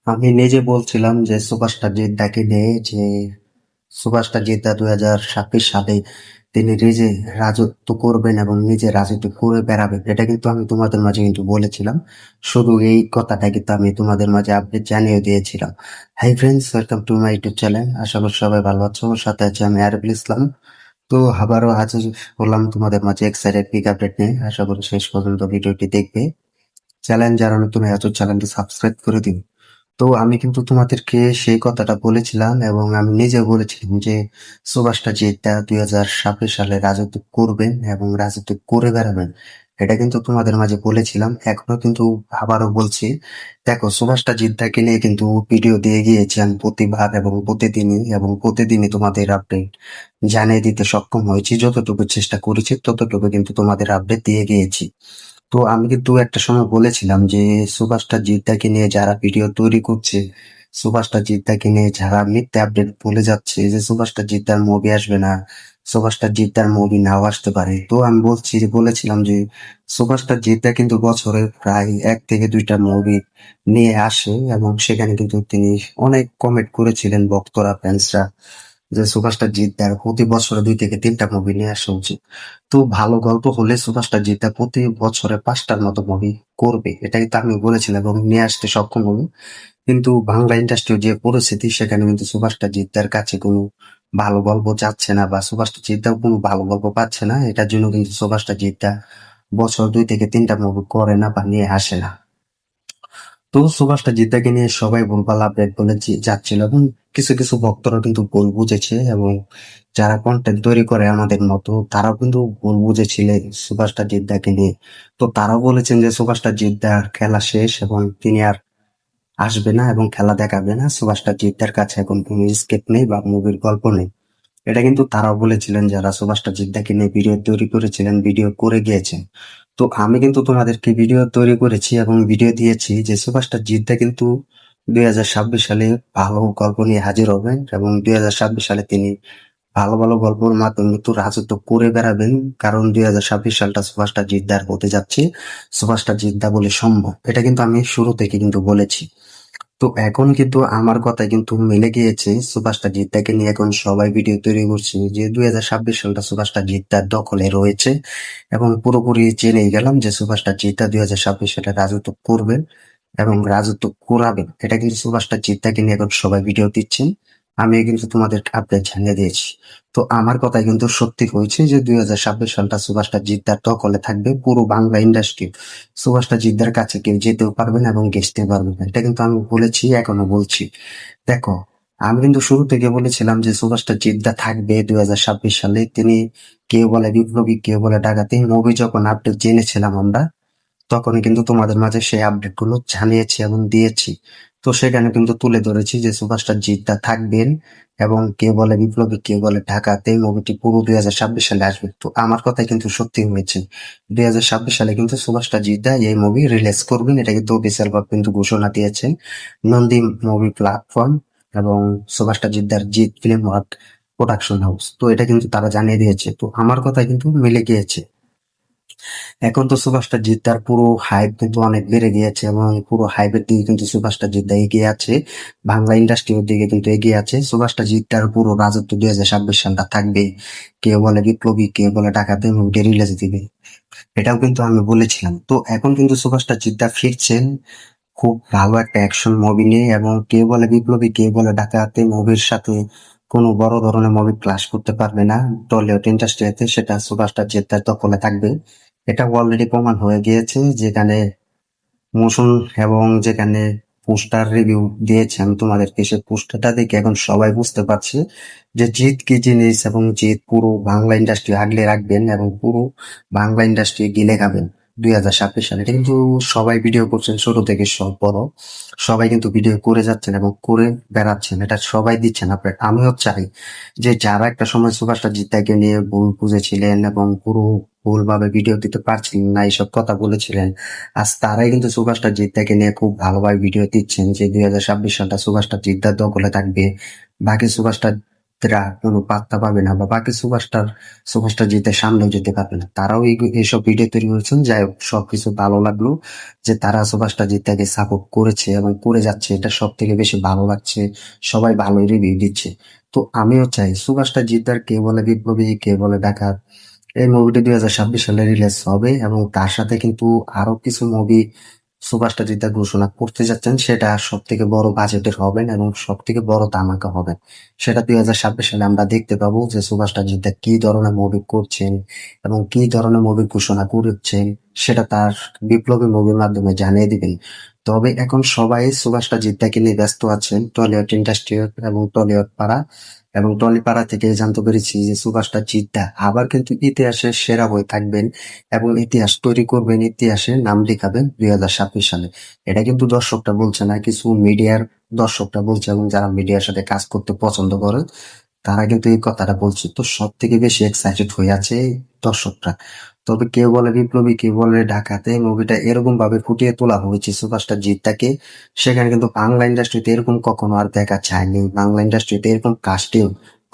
আমি নিজে বলছিলাম যে সুপারস্টার জিদ্দাকে নিয়ে যে সুপারস্টার জিদ্দা 2026 সালে তিনি নিজে রাজত্ব করবেন এবং নিজে রাজত্ব করে বেড়াবেন। এটা কিন্তু আমি তোমাদের মাঝে কিন্তু বলেছিলাম। শুধু এই কথাটা কিন্তু আমি তোমাদের মাঝে আপডেট জানিয়ে দিয়েছিলাম। Hi friends, welcome to my YouTube channel. আশা করি সবাই ভালো আছো। ওর সাথে আছে আমি আরবুল ইসলাম। তো আবারও হাজির হলাম তোমাদের মাঝে এক্সাইটেড বিগ আপডেট নিয়ে। আশা করি শেষ পর্যন্ত ভিডিওটি দেখবে। চ্যানেল যারা নতুন আছো চ্যানেলটি সাবস্ক্রাইব করে দিও। তো আমি কিন্তু তোমাদেরকে সেই কথাটা বলেছিলাম এবং আমি নিজেও বলেছিলাম যে সুভাষটা জিদ্দা 2026 সালে রাজত্ব করবেন এবং রাজত্ব করে বেড়াবেন। এটা কিন্তু তোমাদের মাঝে বলেছিলাম, এখনো কিন্তু আবারও বলছি। দেখো, সুভাষটা জিদ্দাকে নিয়ে কিন্তু ভিডিও দিয়ে গিয়েছি আমি প্রতিবার এবং প্রতিদিনই তোমাদের আপডেট জানিয়ে দিতে সক্ষম হয়েছি। যতটুকু চেষ্টা করেছি ততটুকু কিন্তু তোমাদের আপডেট দিয়ে গিয়েছি। তো আমি কিন্তু একটা সময় বলেছিলাম যে সুভাষটা জিদ্দাকে নিয়ে যারা ভিডিও তৈরি করছে, সুভাষটা জিদ্দাকে নিয়ে যারা মিথ্যে আপডেট বলে যাচ্ছে যে সুভাষটা জিদ্দার মুভি আসবে না, সুভাষটা জিদ্দার মুভি নাও আসতে পারে। তো আমি বলেছিলাম যে সুভাষটা জিদ্দা কিন্তু বছরে প্রায় 1 থেকে 2টা মুভি নিয়ে আসে এবং সেখানে কিন্তু তিনি অনেক কমেন্ট করেছিলেন ভক্তরা, ফ্যান্সরা, যে সুভাষটা জিদ্দার প্রতি বছরে 2 থেকে 3টা মুভি নিয়ে আসা উচিত। তো ভালো গল্প হলে সুভাষটা জিদ্দা প্রতি বছরে 5টার মতো মুভি করবে, এটা কিন্তু আমি বলেছিলাম এবং নিয়ে আসতে সক্ষম হলো। কিন্তু বাংলা ইন্ডাস্ট্রির যে পরিস্থিতি, সেখানে কিন্তু সুভাষটা জিদ্দার কাছে কোনো ভালো গল্প যাচ্ছে না বা সুভাষটা জিদ্দাও কোনো ভালো গল্প পাচ্ছে না। এটার জন্য কিন্তু সুভাষটা জিদ্দা বছর 2 থেকে 3টা মুভি করে না বা নিয়ে আসে না। তো সুভাষটা জিদ্দাকে নিয়ে সবাই ভুলভাল আপডেট বলে যাচ্ছিল এবং কিছু কিছু ভক্তরা কিন্তু ভুল বুঝেছে এবং যারা কন্টেন্ট তৈরি করে আমাদের মতো তারাও কিন্তু ভুল বুঝেছিলেন সুভাষটা জিদ্দাকে নিয়ে। তো তারাও বলেছেন যে সুভাষটা জিদ্দার খেলা শেষ এবং তিনি আর আসবে না এবং খেলা দেখাবে না। সুভাষটা জিদ্দার কাছে এখন কোনো স্ক্রিপ্ট নেই বা মুভির গল্প নেই। এটা কিন্তু তারাও বলেছিলেন যারা সুভাষটা জিদ্দাকে নিয়ে ভিডিও তৈরি করেছিলেন, ভিডিও করে গিয়েছেন। তো আমি কিন্তু তোমাদেরকে ভিডিও তৈরি করেছি এবং ভিডিও দিয়েছি যে সুভাষটা জিদ্দা কিন্তু 2026 সালে ভালো গল্প নিয়ে হাজির হবেন এবং 2026 সালে তিনি ভালো ভালো গল্পের মাধ্যমে কিন্তু রাজত্ব করে বেড়াবেন। কারণ 2026 সালটা সুভাষটা জিদ্দার হতে যাচ্ছে, সুভাষটা জিদ্দা বলে সম্ভব। এটা কিন্তু আমি শুরু থেকে কিন্তু বলেছি। তো এখন কিন্তু আমার কথা কিন্তু মিলে গিয়েছে। সুভাষটা জিদ্দাকে নিয়ে এখন সবাই ভিডিও তৈরি করছে যে 2026 সালটা সুভাষটা জিদ্দার দখলে রয়েছে এবং পুরোপুরি জেনে গেলাম যে সুভাষটা জিদ্দা 2026 সালে রাজত্ব করবেন এবং রাজত্ব করাবেন। এটা কিন্তু সুভাষটা জিদ্দাকে নিয়ে এখন সবাই ভিডিও দিচ্ছেন। আমি কিন্তু তোমাদের আপডেট জানিয়ে দিয়েছি। তো আমার কথা কিন্তু সত্যি হয়েছে যে 2026 সালটা সুভাষটা জিদ্দার দখলে থাকবে পুরো বাংলা ইন্ডাস্ট্রি। সুভাষটা জিদ্দার কাছে কেউ যেতেও পারবে না এবং ঘেঁষতে পারবে না। এটা কিন্তু আমি বলেছি, এখনো বলছি। দেখো, আমি কিন্তু শুরু থেকে বলেছিলাম যে সুভাষটা জিদ্দা থাকবে 2026 সালে। তিনি কেউ বলে বিপ্লবী, কেউ বলে ডাকাতি। মুভি যখন আপডেট জেনেছিলাম আমরা, তখনই কিন্তু তোমাদের মাঝে সেই আপডেট গুলো জানিয়েছি এবং দিয়েছি। তো সেখানে কিন্তু তুলে ধরেছি যে সুভাষটা জিদ্দা থাকবেন এবং কে বলে বিপ্লবী, কে বলে ঢাকাতে মুভিটি পুরো 2026 সালে আসবে। তো আমার কথাই কিন্তু সত্যি হয়েছে। 2026 সালে কিন্তু সুভাষটা জিদ্দা এই মুভি রিলিজ করবেন। এটা কিন্তু অফিসিয়াল ভাবে কিন্তু ঘোষণা দিয়েছেন নন্দী মুভি প্ল্যাটফর্ম এবং সুভাষটা জিদ্দার Jeet film work production house. তো এটা কিন্তু তারা জানিয়ে দিয়েছে। তো আমার কথা কিন্তু মিলে গিয়েছে। এখন তো সুভাষটা জিদ্দার পুরো হাইপ কিন্তু অনেক বেড়ে গিয়েছে এবং পুরো হাইপের দিকে কিন্তু সুভাষটা জিদ্দা এগিয়ে আছে। বাংলা ইন্ডাস্ট্রির দিকে কিন্তু এগিয়ে আছে। সুভাষটা জিদ্দার পুরো রাজত্ব 2026 সালটা থাকবে। কেউ বলে বিপ্লবী, কেউ বলে ডাকাতে মুভিটি রিলিজ দিবে। এটাও কিন্তু আমি বলেছিলাম। তো এখন কিন্তু সুভাষটা জিদ্দা ফিরছেন খুব ভালো একটা অ্যাকশন মুভি নিয়ে এবং কেউ বলে বিপ্লবী, কেউ বলে ডাকাতে মুভির সাথে কোনো বড় ধরনের মুভি ক্লাশ করতে পারবে না টলিউড ইন্ডাস্ট্রিতে। সেটা সুভাষটা জিদ্দার দখলে থাকবে। এটা অলরেডি প্রমাণ হয়ে গিয়েছে, যেখানে মোশন এবং যেখানে পোস্টার রিভিউ দিয়েছে আমি তোমাদেরকে, সেই পোস্টারটা দেখে এখন সবাই বুঝতে পারছে যে জিৎ কি জিনিস এবং জিৎ পুরো বাংলা ইন্ডাস্ট্রি আগলে রাখবেন এবং পুরো বাংলা ইন্ডাস্ট্রি গিলে খাবেন 2026 সালে। এটা কিন্তু সবাই ভিডিও করছেন, ছোট থেকে সব বড় সবাই কিন্তু ভিডিও করে যাচ্ছেন এবং করে বেড়াচ্ছেন। এটা সবাই দিচ্ছেন আপডেট। আমিও চাই যে যারা একটা সময় সুভাষটা জিদ্দাকে নিয়ে ভুল বুঝেছিলেন এবং পুরো ভুলভাবে ভিডিও দিতে পারছিলেন না, এইসব কথা বলেছিলেন, আজ তারাই কিন্তু সুভাষটা জিদ্দাকে নিয়ে খুব ভালোভাবে ভিডিও দিচ্ছেন যে 2026 সালটা সুভাষটা জিদ্দার দখলে থাকবে। বাকি সুভাষটা রা কোনো পাত্তা পাবে না বা বাকি সুপারস্টার জিতের সামনেও যেতে পারবে না। তারাও এইসব ভিডিও তৈরি করেছেন। যাই হোক, সবকিছু ভালো লাগলো যে তারা সুপারস্টার জিতটাকে সাপোর্ট করেছে এবং করে যাচ্ছে, এটা সব থেকে বেশি ভালো লাগছে। সবাই ভালোই রিভিউ দিচ্ছে। তো আমিও চাই সুপারস্টার জিদ্দার, কে বলে বিপ্লবী, কে বলে ডাকাত, এই মুভিটি 2026 সালে রিলিজ হবে এবং তার সাথে কিন্তু আরো কিছু মুভি সুপারস্টার যেটা ঘোষণা করতে যাচ্ছেন, সেটা সব থেকে বড় বাজেটের হবে এবং সব থেকে বড় ধামাকা হবে। সেটা 2026 সালে আমরা দেখতে পাবো যে সুপারস্টার যেটা কি ধরনের মুভি করছেন এবং কি ধরনের মুভি ঘোষণা করছেন, সেটা তার বিপ্লবী মুভির মাধ্যমে জানিয়ে দিবেন। তবে এখন সবাই সুপারস্টার জিদ্দাকে নিয়ে ব্যস্ত আছেন, টলিউড ইন্ডাস্ট্রি এবং টলিউড পাড়া এবং টলিপাড়া থেকে জানতে পেরেছি যে সুপারস্টার জিদ্দা আবার কিন্তু ইতিহাসের সেরা হয়ে থাকবেন এবং ইতিহাস তৈরি করবেন, ইতিহাসে নাম লিখাবেন 2026 সালে। এটা কিন্তু দর্শকরা বলছে না, কিছু মিডিয়ার দর্শকরা বলছে এবং যারা মিডিয়ার সাথে কাজ করতে পছন্দ করে তারা কিন্তু এই কথাটা বলছে। তো সব থেকে বেশি এক্সাইটেড হয়ে আছে এই দর্শকরা। তবে কেউ বলে বিপ্লবী, কেউ বলে ঢাকাতে মুভিটা এরকম ভাবে ফুটিয়ে তোলা হয়েছে সুপারস্টার জিদ্দাকে, সেখানে কিন্তু বাংলা ইন্ডাস্ট্রিতে এরকম কখনো আর দেখা যায়নি। বাংলা ইন্ডাস্ট্রিতে এরকম কাস্টিং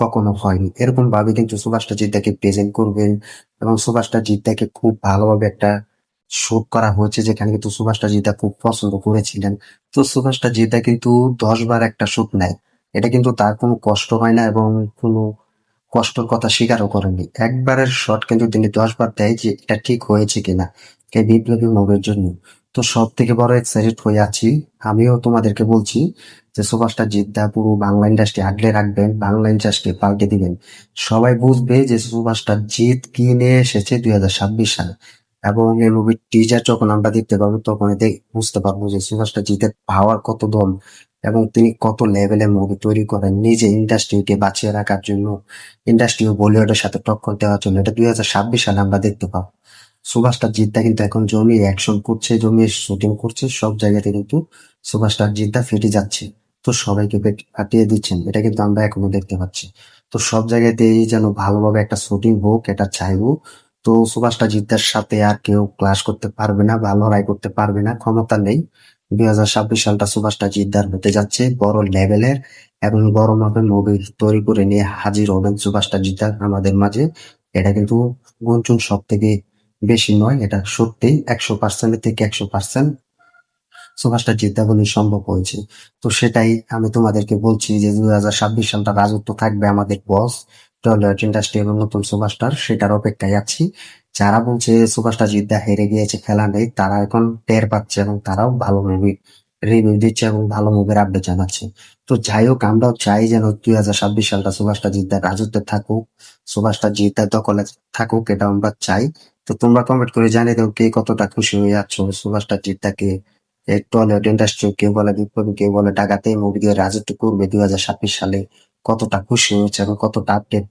কখনো হয়নি। এরকম ভাবে কিন্তু সুপারস্টার জিদ্দাকে প্রেজেন্ট করবেন এবং সুপারস্টার জিদ্দাকে খুব ভালোভাবে একটা শুট করা হয়েছে, যেখানে কিন্তু সুপারস্টার জিদ্দা খুব পছন্দ করেছিলেন। তো সুপারস্টার জিদ্দা কিন্তু 10 বার একটা শুট নেয়, এটা কিন্তু তার কোনো কষ্ট হয় না এবং কোনো কষ্টর কথা স্বীকারও করেননি। একবারের শট কিন্তু তিনি 10 বার দেয় যে এটা ঠিক হয়েছে কিনা এই বিপ্লবী মুভির জন্য। তো সব থেকে বড় এক্সাইটেড হয়ে আছি। আমিও তোমাদেরকে বলছি যে সুপারস্টার জিদ্দা পুরো বাংলা ইন্ডাস্ট্রি আগলে রাখবেন, বাংলা ইন্ডাস্ট্রি পাল্টে দিবেন। সবাই বুঝবে যে সুপারস্টার জিত কি নিয়ে এসেছে 2026 সালে এবং এই মুভির টিজার যখন আমরা দেখতে পাবো তখন বুঝতে পারবো যে সুপারস্টার জিতের পাওয়ার কত দম এবং তিনি কত লেভেলের মুভি তৈরি করেন নিজে ইন্ডাস্ট্রিকে বাঁচিয়ে রাখার জন্য, ইন্ডাস্ট্রি ও বলিউডের সাথে টক্কর দেওয়ার জন্য। এটা 2026 সালে আমরা দেখতে পাবো। সুপারস্টার জিদ্দা কিন্তু এখন জমিয়ে অ্যাকশন করছে, জমিয়ে শুটিং করছে, সব জায়গাতে কিন্তু সুপারস্টার জিদ্দা ফেটে যাচ্ছে। তো সবাইকে ফাটিয়ে দিচ্ছেন, এটা কিন্তু আমরা এখনো দেখতে পাচ্ছি। তো সব জায়গাতেই যেন ভালোভাবে একটা শুটিং হোক, এটা চাইবো। তো সুপারস্টার জিদ্দার সাথে আর কেউ ক্লাস করতে পারবে না বা লড়াই করতে পারবে না, ক্ষমতা নেই। 2026 সালটা সুপারস্টার জিদ্দার হতে যাচ্ছে, বড় লেভেলের এবং বড় মাপের মুভি তৈরি করে নিয়ে হাজির হবেন সুপারস্টার জিদ্দার আমাদের মাঝে। এটা কিন্তু গুঞ্জন সব থেকে বেশি নয়, এটা সত্যি 100% থেকে 100% সুপারস্টার জিদ্দা বলেই সম্ভব হয়েছে। তো সেটাই আমি তোমাদেরকে বলছি যে 2026 সালটা রাজত্ব থাকবে আমাদের বস টলিউড ইন্ডাস্ট্রি এবং নতুন সুপারস্টার, সেটার অপেক্ষায় আছি। যারা বলছে সুপারস্টার জিদ্দা হেরে গিয়েছে, খেলা নেই, তারা এখন টের পাচ্ছে এবং তারাও ভালো মুভি রিভিউ দিচ্ছে এবং ভালো মুভির আপডেট জানাচ্ছে। তো যাই হোক, আমরাও চাই যেন 2026 সালটা সুপারস্টার জিদ্দার রাজত্বে থাকুক, সুপারস্টার জিদ্দার দখলে থাকুক, এটা আমরা চাই। তো তোমরা কমেন্ট করে জানিয়ে দাও কে কতটা খুশি হয়ে যাচ্ছ সুপারস্টার জিদ্দাকে এই টলিউড ইন্ডাস্ট্রি, কেউ বলে বিপ্লবী, কেউ বলে ডাকাতে মুভি দিয়ে রাজত্ব করবে 2026 সালে। কতটা খুশি হয়েছে এবং কতটা আপডেট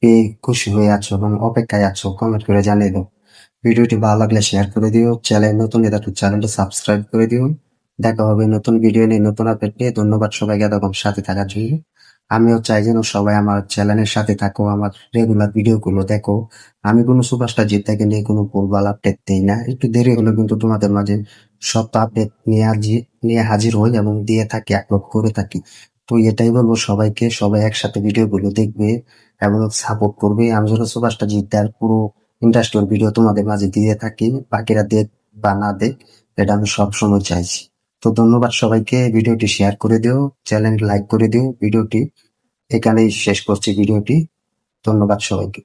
পেয়ে খুশি হয়ে আছো এবং অপেক্ষায় আছো, কমেন্ট করে জানিয়ে দাও। ভিডিওটি ভালো লাগলে শেয়ার করে দিও, চ্যানেল নতুন এটা তো চ্যানেলটি সাবস্ক্রাইব করে দিও। দেখা হবে নতুন ভিডিও নিয়ে, নতুন আপডেট নিয়ে। ধন্যবাদ সবাইকে এতক্ষণ সাথে থাকার জন্য। আমিও চাই যেন সবাই আমার চ্যানেলের সাথে থাকো, আমার রেগুলার ভিডিও গুলো দেখো। আমি কোনো সুপারস্টার জিদ্দাকে নিয়ে কোনো ভুলভাল আপডেট দেই না, একটু দেরি হলে কিন্তু তোমাদের মাঝে সব আপডেট নিয়ে হাজির হই এবং দিয়ে থাকি, আপলোড করে থাকি। তো এটাই বলবো সবাইকে, সবাই একসাথে ভিডিও গুলো দেখবে এবং সাপোর্ট করবে। আমি যেন সুপারস্টার জিদ্দার পুরো ইন্ডাস্ট্রিয়াল ভিডিও তোমাদের মাঝে দিয়ে থাকি, বাকিরা দেখ বা না দেখ, এটা আমি সবসময় চাইছি। তো ধন্যবাদ সবাইকে, ভিডিওটি শেয়ার করে দিও, চ্যানেল লাইক করে দিও। ভিডিওটি এখানেই শেষ করছি ভিডিওটি। ধন্যবাদ সবাইকে।